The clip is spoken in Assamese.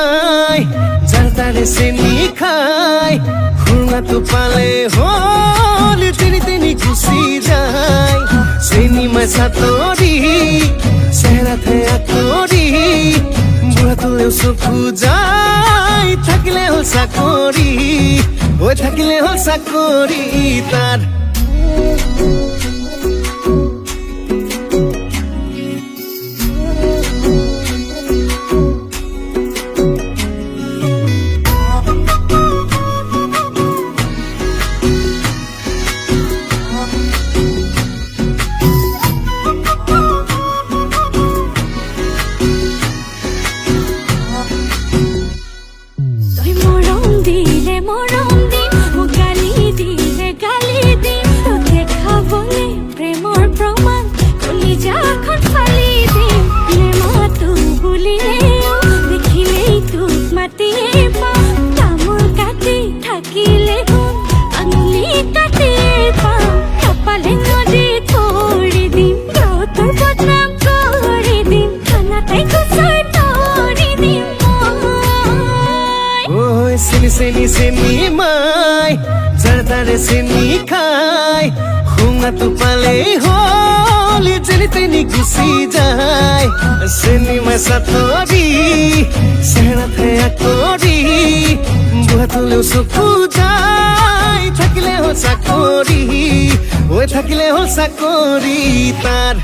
মাই যাৰ তাৰে চেনি খাই খুঙাটো পালে হল তিনি তিনি গুচি যায় চেনি মাই চাতৰি চেহেৰাতে আঁতৰি বুঢ়াটোলেও চকু যায় থাকিলে হল চাকৰি ঐ থাকিলে হল চাকৰি তাৰ চেনি চেনি মাই যাৰ তাৰে চেনি খাই খুঙাটো পালেই হল যেনি তেনি গুচি যায় চেনি মাই চাতৰি চেহেৰাতে আঁতৰি বুঢ়াটোলেও চকু যায় থাকিলে হল চাকৰি ঐ থাকিলে হল চাকৰি তাৰ